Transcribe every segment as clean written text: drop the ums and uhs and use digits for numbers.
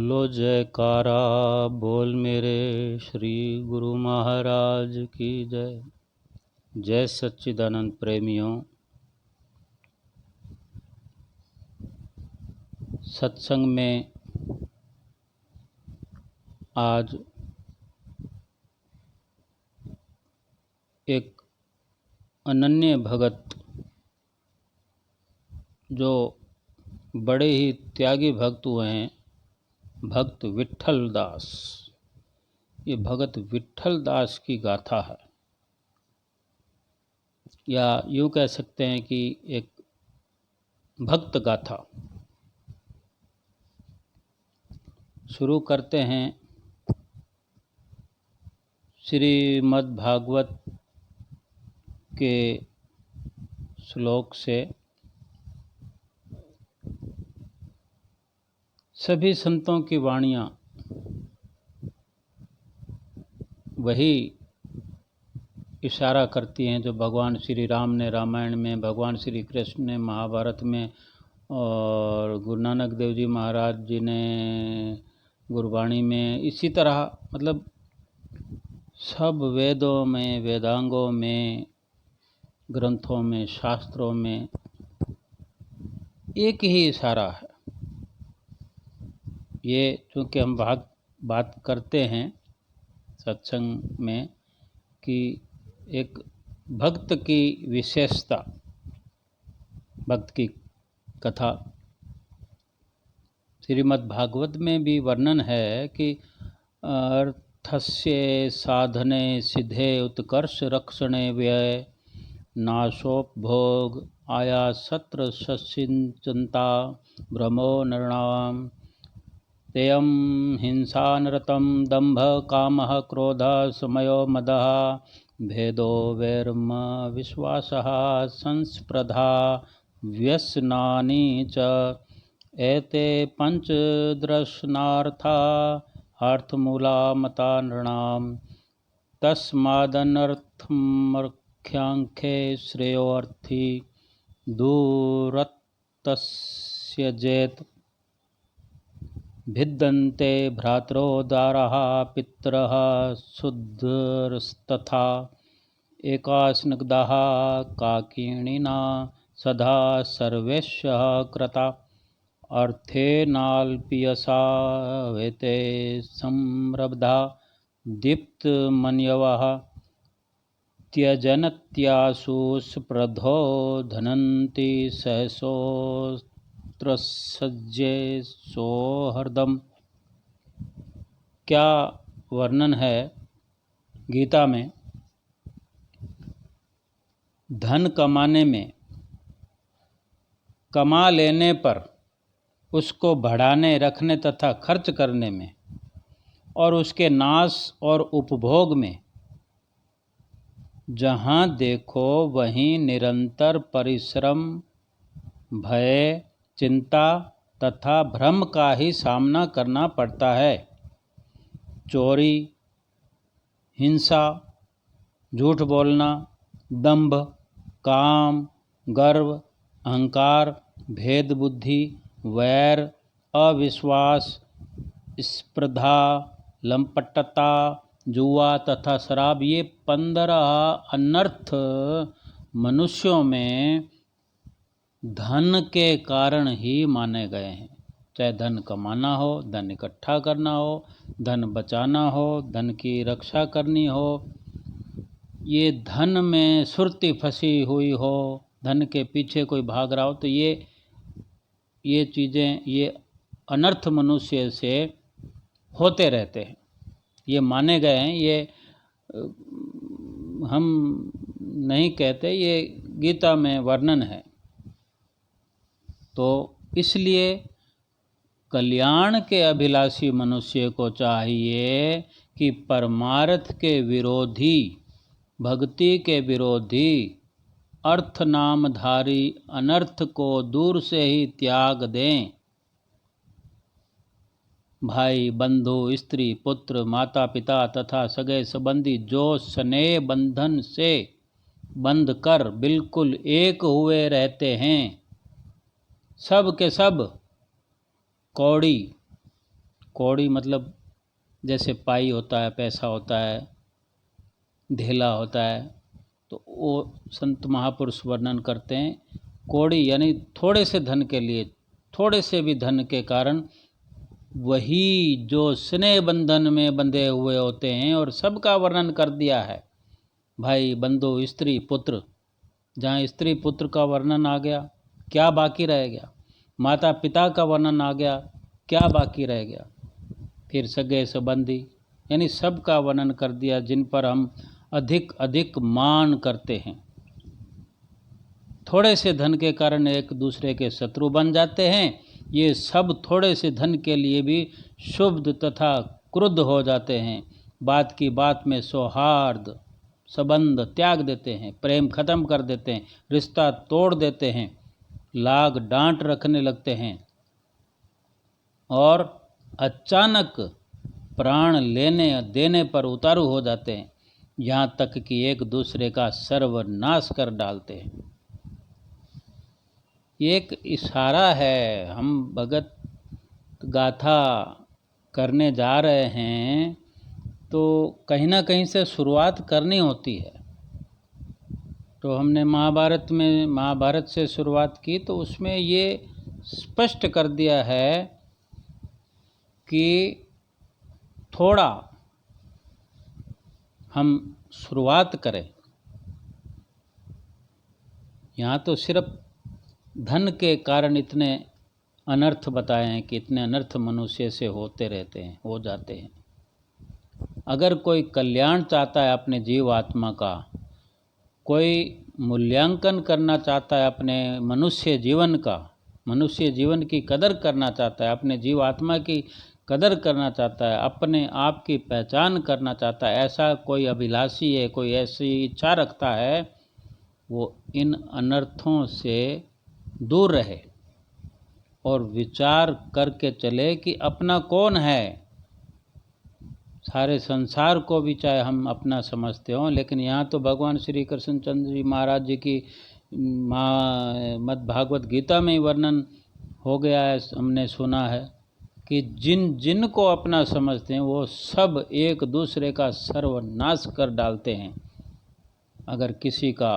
बोलो जयकारा बोल मेरे श्री गुरु महाराज की जय। जय सच्चिदानंद प्रेमियों। सत्संग में आज एक अनन्य भगत जो बड़े ही त्यागी भक्त हुए हैं, भक्त विट्ठल दास। ये भगत विट्ठल दास की गाथा है, या यूँ कह सकते हैं कि एक भक्त गाथा। शुरू करते हैं श्रीमद् भागवत के श्लोक से। सभी संतों की वाणियाँ वही इशारा करती हैं जो भगवान श्री राम ने रामायण में, भगवान श्री कृष्ण ने महाभारत में, और गुरु नानक देव जी महाराज जी ने गुरबाणी में। इसी तरह मतलब सब वेदों में, वेदांगों में, ग्रंथों में, शास्त्रों में एक ही इशारा है। ये चूँकि हम बात करते हैं सत्संग में कि एक भक्त की विशेषता, भक्त की कथा श्रीमद् भागवत में भी वर्णन है कि अर्थस्य साधने सिद्धे उत्कर्ष रक्षणे व्यय नाशोपभोग आयासत्र सचिंता भ्रमो नृणाम तेयं हिंसानरतं दंभ कामः क्रोधः समयो मदः भेदो वैर्म विश्वासः संस्प्रधा व्यसनानि च एते पंचदर्शनार्था अर्थमूला मता नृणाम तस्मादनर्थमख्याङ्खे श्रेयोऽर्थी दूरत्यजेत भिद्यन्ते भ्रातरोदारः पितरः सुहृदस्तथा एकास्निग्धाः काकिणिना सदा सर्वेशः कृता अर्थेनाल्पियसा वेते संरब्धा दीप्तमन्यवः त्यजन्त्यासु स्प्रधो धनन्ति सहसोऽत्रसज्जे सौहृदम्। क्या वर्णन है गीता में धन कमाने में, कमा लेने पर उसको बढ़ाने, रखने तथा खर्च करने में, और उसके नाश और उपभोग में। जहाँ देखो वहीं निरंतर परिश्रम, भय, चिंता तथा भ्रम का ही सामना करना पड़ता है। चोरी, हिंसा, झूठ बोलना, दंभ, काम, गर्व, अहंकार, भेद बुद्धि, वैर, अविश्वास, स्पर्धा, लंपटता, जुआ तथा शराब, ये 15 अनर्थ मनुष्यों में धन के कारण ही माने गए हैं। चाहे धन कमाना हो, धन इकट्ठा करना हो, धन बचाना हो, धन की रक्षा करनी हो, ये धन में सुरती फंसी हुई हो, धन के पीछे कोई भाग रहा हो, तो ये चीज़ें, ये अनर्थ मनुष्य से होते रहते हैं, ये माने गए हैं। ये हम नहीं कहते, ये गीता में वर्णन है। तो इसलिए कल्याण के अभिलाषी मनुष्य को चाहिए कि परमार्थ के विरोधी, भक्ति के विरोधी, अर्थ नामधारी अनर्थ को दूर से ही त्याग दें। भाई, बंधु, स्त्री, पुत्र, माता पिता तथा सगे संबंधी जो स्नेह बंधन से बंध कर बिल्कुल एक हुए रहते हैं, सब के सब कौड़ी कौड़ी मतलब जैसे पाई होता है, पैसा होता है, ढेला होता है, तो वो संत महापुरुष वर्णन करते हैं। कौड़ी यानी थोड़े से धन के लिए, थोड़े से भी धन के कारण वही जो स्नेह बंधन में बंधे हुए होते हैं, और सबका वर्णन कर दिया है, भाई बंधु स्त्री पुत्र। जहाँ स्त्री पुत्र का वर्णन आ गया, क्या बाकी रह गया? माता पिता का वर्णन आ गया, क्या बाकी रह गया? फिर सगे संबंधी, यानी सबका वर्णन कर दिया, जिन पर हम अधिक अधिक मान करते हैं। थोड़े से धन के कारण एक दूसरे के शत्रु बन जाते हैं, ये सब थोड़े से धन के लिए भी शुभ तथा क्रुद्ध हो जाते हैं। बात की बात में सौहार्द संबंध त्याग देते हैं, प्रेम खत्म कर देते हैं, रिश्ता तोड़ देते हैं, लाग डांट रखने लगते हैं, और अचानक प्राण लेने देने पर उतारू हो जाते हैं, यहाँ तक कि एक दूसरे का सर्वनाश कर डालते हैं। एक इशारा है, हम भगत गाथा करने जा रहे हैं तो कहीं ना कहीं से शुरुआत करनी होती है। तो हमने महाभारत से शुरुआत की, तो उसमें ये स्पष्ट कर दिया है कि थोड़ा हम शुरुआत करें। यहाँ तो सिर्फ धन के कारण इतने अनर्थ बताए हैं कि इतने अनर्थ मनुष्य से होते रहते हैं, हो जाते हैं। अगर कोई कल्याण चाहता है अपने जीव आत्मा का, कोई मूल्यांकन करना चाहता है अपने मनुष्य जीवन का, मनुष्य जीवन की कदर करना चाहता है, अपने जीव आत्मा की कदर करना चाहता है, अपने आप की पहचान करना चाहता है, ऐसा कोई अभिलाषी है, कोई ऐसी इच्छा रखता है, वो इन अनर्थों से दूर रहे और विचार करके चले कि अपना कौन है। सारे संसार को भी चाहे हम अपना समझते हों, लेकिन यहाँ तो भगवान श्री कृष्णचंद्र जी महाराज जी की भागवत गीता में ही वर्णन हो गया है, हमने सुना है कि जिन जिन को अपना समझते हैं वो सब एक दूसरे का सर्वनाश कर डालते हैं, अगर किसी का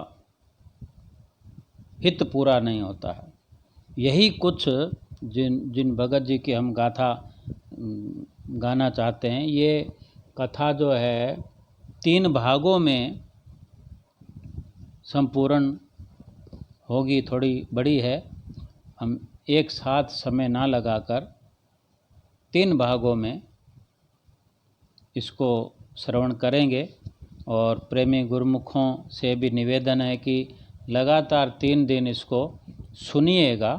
हित पूरा नहीं होता है। यही कुछ जिन भगत जी की हम गाथा गाना चाहते हैं, ये कथा जो है 3 भागों में संपूर्ण होगी, थोड़ी बड़ी है। हम एक साथ समय ना लगाकर 3 भागों में इसको श्रवण करेंगे, और प्रेमी गुरुमुखों से भी निवेदन है कि लगातार 3 दिन इसको सुनिएगा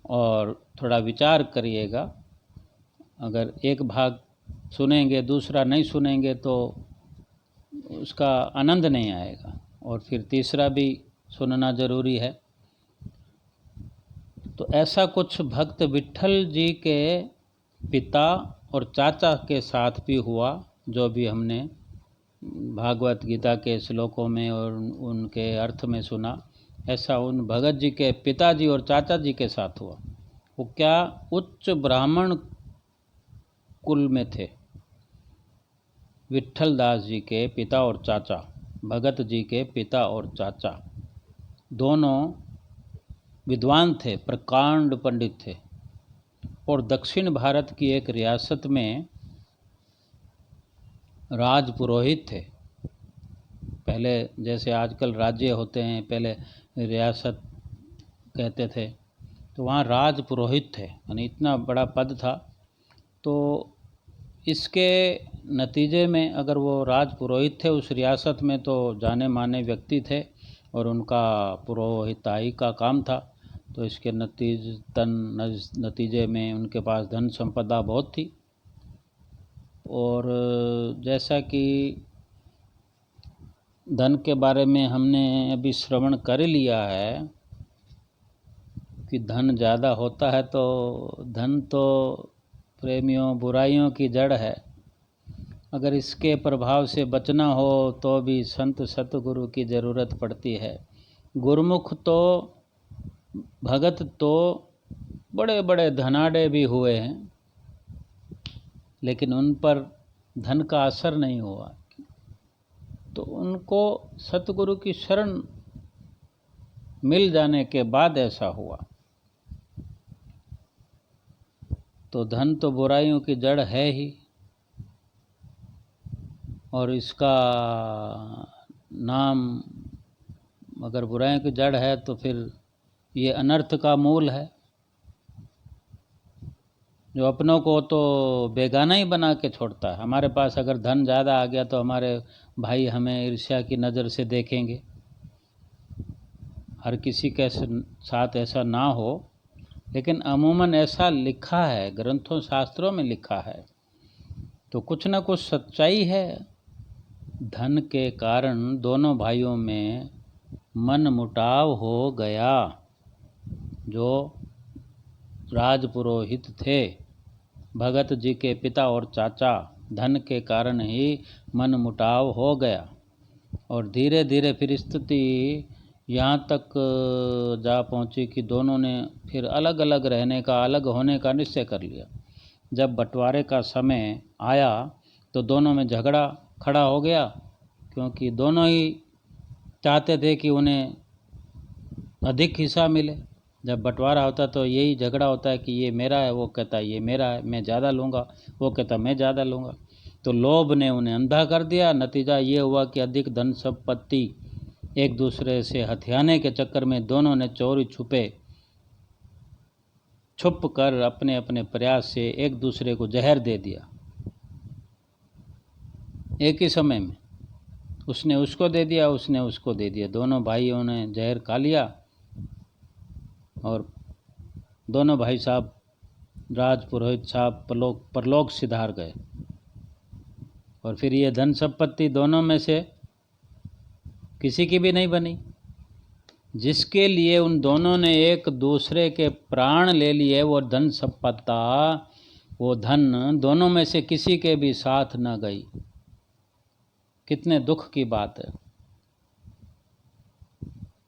और थोड़ा विचार करिएगा। अगर एक भाग सुनेंगे, दूसरा नहीं सुनेंगे तो उसका आनंद नहीं आएगा, और फिर तीसरा भी सुनना जरूरी है। तो ऐसा कुछ भक्त विट्ठल जी के पिता और चाचा के साथ भी हुआ, जो भी हमने भागवत गीता के श्लोकों में और उनके अर्थ में सुना। ऐसा उन भगत जी के पिताजी और चाचा जी के साथ हुआ। वो क्या उच्च ब्राह्मण कुल में थे। विट्ठल दास जी के पिता और चाचा, भगत जी के पिता और चाचा दोनों विद्वान थे, प्रकांड पंडित थे, और दक्षिण भारत की एक रियासत में राज पुरोहित थे। पहले जैसे आजकल राज्य होते हैं, पहले रियासत कहते थे, तो वहाँ राज पुरोहित थे, यानी इतना बड़ा पद था। तो इसके नतीजे में अगर वो राज पुरोहित थे उस रियासत में, तो जाने माने व्यक्ति थे और उनका पुरोहिताई का काम था। तो इसके नतीजे में उनके पास धन संपदा बहुत थी। और जैसा कि धन के बारे में हमने अभी श्रवण कर लिया है कि धन ज़्यादा होता है तो धन तो प्रेमियों बुराइयों की जड़ है। अगर इसके प्रभाव से बचना हो तो भी संत सतगुरु की ज़रूरत पड़ती है। गुरुमुख तो भगत तो बड़े बड़े धनाढ़ भी हुए हैं, लेकिन उन पर धन का असर नहीं हुआ, तो उनको सतगुरु की शरण मिल जाने के बाद ऐसा हुआ। तो धन तो बुराइयों की जड़ है ही, और इसका नाम अगर बुराइयों की जड़ है तो फिर ये अनर्थ का मूल है, जो अपनों को तो बेगाना ही बना के छोड़ता है। हमारे पास अगर धन ज़्यादा आ गया तो हमारे भाई हमें ईर्ष्या की नज़र से देखेंगे। हर किसी के साथ ऐसा ना हो, लेकिन अमूमन ऐसा लिखा है, ग्रंथों शास्त्रों में लिखा है, तो कुछ न कुछ सच्चाई है। धन के कारण दोनों भाइयों में मन मुटाव हो गया। जो राजपुरोहित थे, भगत जी के पिता और चाचा, धन के कारण ही मन मुटाव हो गया, और धीरे धीरे फिर स्थिति यहाँ तक जा पहुँची कि दोनों ने फिर अलग अलग रहने का, अलग होने का निश्चय कर लिया। जब बंटवारे का समय आया तो दोनों में झगड़ा खड़ा हो गया, क्योंकि दोनों ही चाहते थे कि उन्हें अधिक हिस्सा मिले। जब बंटवारा होता तो यही झगड़ा होता है कि ये मेरा है, वो कहता है ये मेरा है, मैं ज़्यादा लूँगा, वो कहता मैं ज़्यादा लूँगा। तो लोभ ने उन्हें अंधा कर दिया। नतीजा ये हुआ कि अधिक धन संपत्ति एक दूसरे से हथियाने के चक्कर में दोनों ने चोरी छुप कर अपने अपने प्रयास से एक दूसरे को जहर दे दिया। एक ही समय में उसने उसको दे दिया, उसने उसको दे दिया। दोनों भाइयों ने जहर खा लिया और दोनों भाई साहब, राजपुरोहित साहब, परलोक सिधार गए। और फिर ये धन संपत्ति दोनों में से किसी की भी नहीं बनी। जिसके लिए उन दोनों ने एक दूसरे के प्राण ले लिए, वो धन संपत्ता, वो धन दोनों में से किसी के भी साथ न गई। कितने दुख की बात है।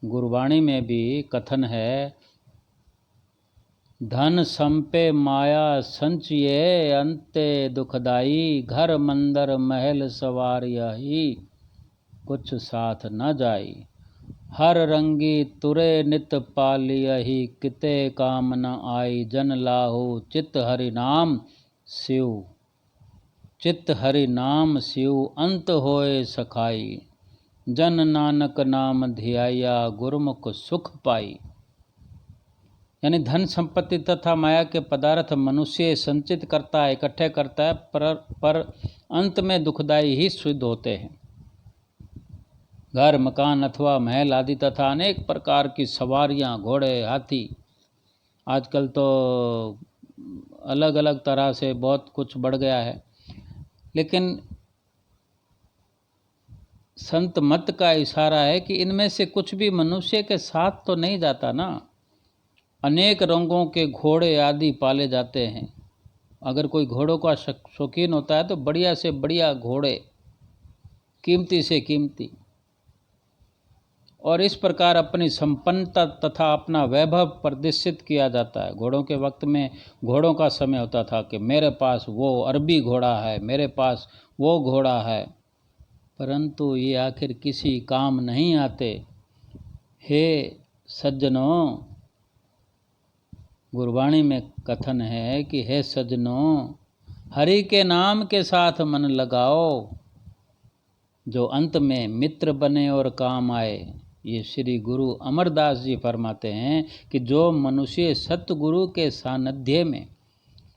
गुरबाणी में भी कथन है, धन संपे माया संचिये, अंते दुखदाई, घर मंदिर महल सवार यही, कुछ साथ न जाई। हर रंगी तुरे नित पालियहि, किते काम न आई, जन लाहु चित हरि नाम शिव, चित हरि नाम शिव, अंत होए सखाई, जन नानक नाम धियाया, गुरुमुख सुख पाई। यानी धन संपत्ति तथा माया के पदार्थ मनुष्य संचित करता है, इकट्ठे करता है, पर अंत में दुखदायी ही सिद्ध होते हैं। घर, मकान अथवा महल आदि तथा अनेक प्रकार की सवारियां, घोड़े, हाथी, आजकल तो अलग अलग तरह से बहुत कुछ बढ़ गया है, लेकिन संत मत का इशारा है कि इनमें से कुछ भी मनुष्य के साथ तो नहीं जाता ना। अनेक रंगों के घोड़े आदि पाले जाते हैं। अगर कोई घोड़ों का शौकीन होता है तो बढ़िया से बढ़िया घोड़े, कीमती से कीमती, और इस प्रकार अपनी संपन्नता तथा अपना वैभव प्रदर्शित किया जाता है। घोड़ों के वक्त में घोड़ों का समय होता था कि मेरे पास वो अरबी घोड़ा है, मेरे पास वो घोड़ा है, परंतु ये आखिर किसी काम नहीं आते। हे सज्जनों, गुरबाणी में कथन है कि हे सज्जनों, हरि के नाम के साथ मन लगाओ, जो अंत में मित्र बने और काम आए। ये श्री गुरु अमरदास जी फरमाते हैं कि जो मनुष्य सतगुरु के सानिध्य में,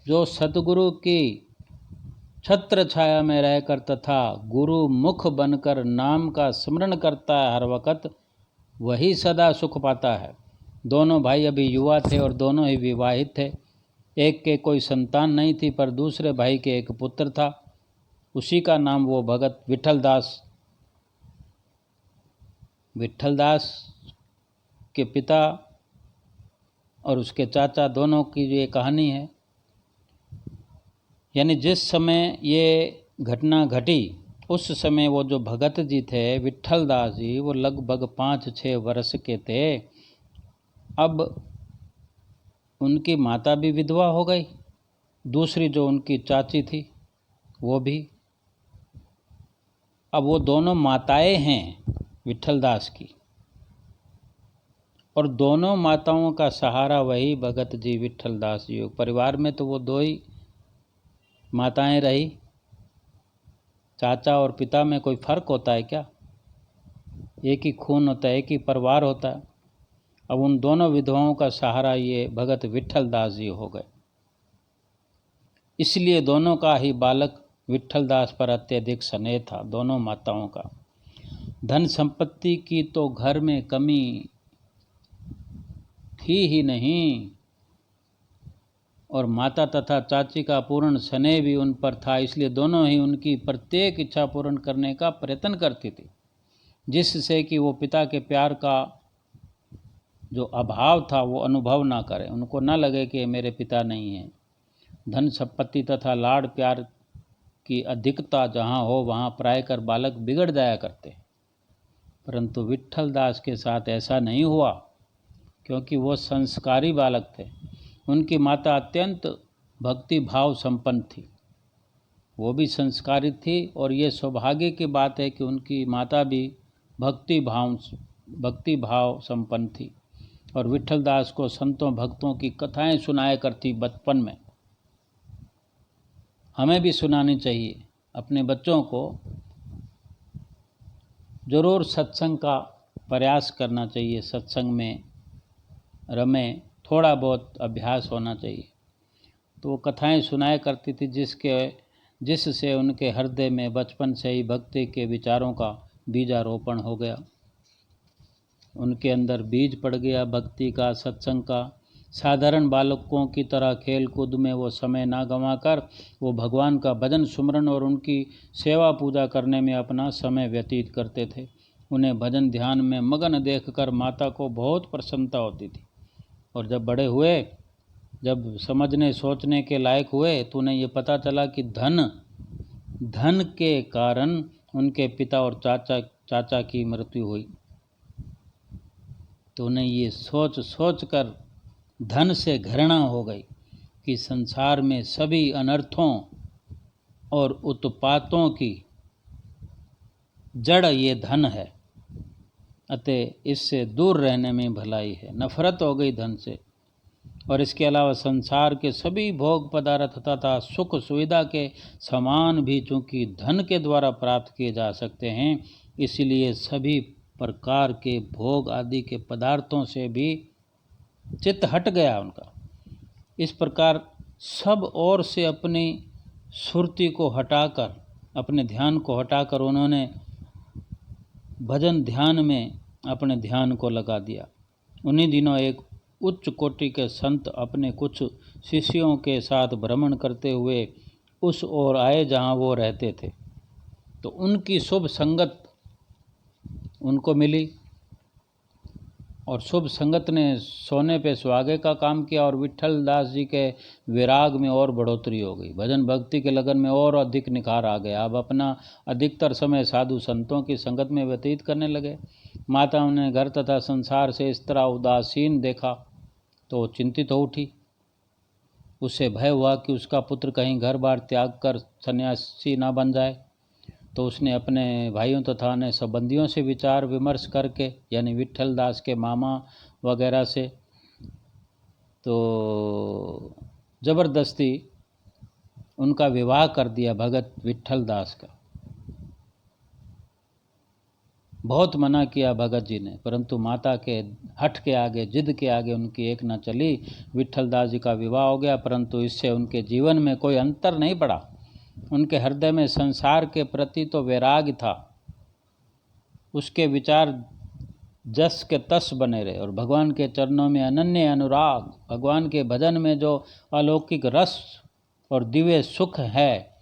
जो सतगुरु की छत्र छाया में रहकर तथा गुरु मुख बनकर नाम का स्मरण करता है हर वक्त, वही सदा सुख पाता है। दोनों भाई अभी युवा थे और दोनों ही विवाहित थे। एक के कोई संतान नहीं थी, पर दूसरे भाई के एक पुत्र था। उसी का नाम वो भगत विठलदास के पिता और उसके चाचा दोनों की ये कहानी है। यानी जिस समय ये घटना घटी, उस समय वो जो भगत जी थे, विठलदास जी, वो लगभग 5-6 वर्ष के थे। अब उनकी माता भी विधवा हो गई, दूसरी जो उनकी चाची थी वो भी। अब वो दोनों माताएं हैं विट्ठलदास की, और दोनों माताओं का सहारा वही भगत जी विट्ठलदास जी। परिवार में तो वो दो ही माताएं रही, चाचा और पिता में कोई फर्क होता है क्या? एक ही खून होता है, एक ही परिवार होता है। अब उन दोनों विधवाओं का सहारा ये भगत विट्ठलदास जी हो गए। इसलिए दोनों का ही बालक विट्ठलदास पर अत्यधिक स्नेह था, दोनों माताओं का। धन संपत्ति की तो घर में कमी थी ही नहीं, और माता तथा चाची का पूर्ण स्नेह भी उन पर था। इसलिए दोनों ही उनकी प्रत्येक इच्छा पूर्ण करने का प्रयत्न करती थी, जिससे कि वो पिता के प्यार का जो अभाव था वो अनुभव ना करें, उनको ना लगे कि मेरे पिता नहीं हैं। धन संपत्ति तथा लाड़ प्यार की अधिकता जहाँ हो वहाँ प्रायकर बालक बिगड़ जाया करते, परंतु विट्ठलदास के साथ ऐसा नहीं हुआ, क्योंकि वो संस्कारी बालक थे। उनकी माता अत्यंत भक्ति भाव संपन्न थी, वो भी संस्कारी थी, और ये सौभाग्य की बात है कि उनकी माता भी भक्ति भाव संपन्न थी, और विट्ठलदास को संतों भक्तों की कथाएं सुनाया करती बचपन में। हमें भी सुनानी चाहिए, अपने बच्चों को ज़रूर सत्संग का प्रयास करना चाहिए, सत्संग में रमें, थोड़ा बहुत अभ्यास होना चाहिए। तो वो कथाएं सुनाया करती थी, जिससे उनके हृदय में बचपन से ही भक्ति के विचारों का बीजारोपण हो गया, उनके अंदर बीज पड़ गया भक्ति का, सत्संग का। साधारण बालकों की तरह खेल कूद में वो समय ना गंवाकर वो भगवान का भजन सुमरन और उनकी सेवा पूजा करने में अपना समय व्यतीत करते थे। उन्हें भजन ध्यान में मगन देखकर माता को बहुत प्रसन्नता होती थी, और जब बड़े हुए, जब समझने सोचने के लायक हुए, तो उन्हें ये पता चला कि धन के कारण उनके पिता और चाचा की मृत्यु हुई। तो उन्हें ये सोच कर धन से घृणा हो गई कि संसार में सभी अनर्थों और उत्पातों की जड़ ये धन है, अतः इससे दूर रहने में भलाई है। नफरत हो गई धन से। और इसके अलावा संसार के सभी भोग पदार्थ तथा सुख सुविधा के समान भी चूँकि धन के द्वारा प्राप्त किए जा सकते हैं, इसलिए सभी प्रकार के भोग आदि के पदार्थों से भी चित्त हट गया उनका। इस प्रकार सब ओर से अपनी सुरती को हटाकर, अपने ध्यान को हटाकर उन्होंने भजन ध्यान में अपने ध्यान को लगा दिया। उन्हीं दिनों एक उच्च कोटि के संत अपने कुछ शिष्यों के साथ भ्रमण करते हुए उस ओर आए जहाँ वो रहते थे। तो उनकी शुभ संगत उनको मिली, और शुभ संगत ने सोने पे सुहागे का काम किया, और विट्ठलदास जी के विराग में और बढ़ोतरी हो गई, भजन भक्ति के लगन में और अधिक निखार आ गया। अब अपना अधिकतर समय साधु संतों की संगत में व्यतीत करने लगे। माताओं ने घर तथा संसार से इस तरह उदासीन देखा तो चिंतित हो उठी। उसे भय हुआ कि उसका पुत्र कहीं घर बार त्याग कर सन्यासी ना बन जाए। तो उसने अपने भाइयों तथा अन्य संबंधियों से विचार विमर्श करके, यानी विट्ठलदास के मामा वगैरह से, तो ज़बरदस्ती उनका विवाह कर दिया भगत विट्ठलदास का। बहुत मना किया भगत जी ने, परंतु माता के हठ के आगे, जिद के आगे उनकी एक न चली। विट्ठलदास जी का विवाह हो गया, परंतु इससे उनके जीवन में कोई अंतर नहीं पड़ा। उनके हृदय में संसार के प्रति तो वैराग्य था, उसके विचार जस के तस बने रहे, और भगवान के चरणों में अनन्य अनुराग, भगवान के भजन में जो अलौकिक रस और दिव्य सुख है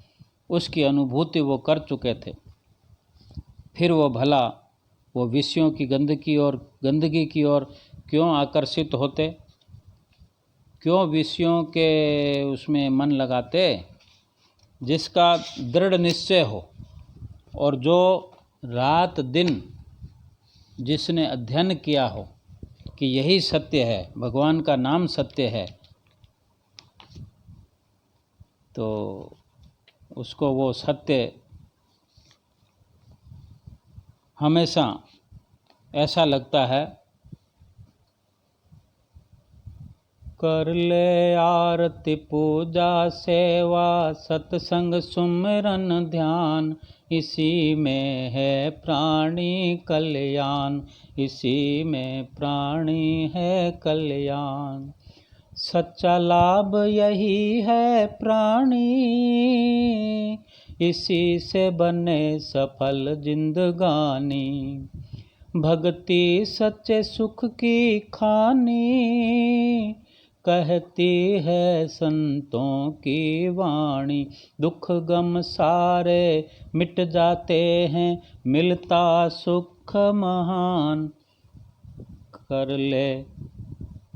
उसकी अनुभूति वो कर चुके थे। फिर वो भला वो विषयों की गंदगी की ओर क्यों आकर्षित होते, क्यों विषयों के उसमें मन लगाते? जिसका दृढ़ निश्चय हो और जो रात दिन जिसने अध्ययन किया हो कि यही सत्य है, भगवान का नाम सत्य है, तो उसको वो सत्य हमेशा ऐसा लगता है, कर ले आरती पूजा सेवा सत्संग सुमिरन ध्यान, इसी में है प्राणी कल्याण, इसी में प्राणी है कल्याण। सच्चा लाभ यही है प्राणी, इसी से बने सफल जिंदगानी। भक्ति सच्चे सुख की खानी, कहती है संतों की वाणी। दुख गम सारे मिट जाते हैं, मिलता सुख महान। कर ले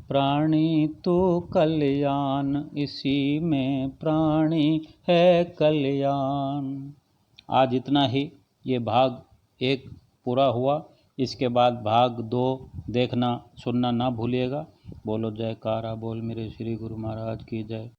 प्राणी तू कल्याण, इसी में प्राणी है कल्याण। आज इतना ही, ये भाग 1 पूरा हुआ। इसके बाद भाग 2 देखना सुनना ना भूलिएगा। बोलो जयकारा बोल मेरे श्री गुरु महाराज की जय।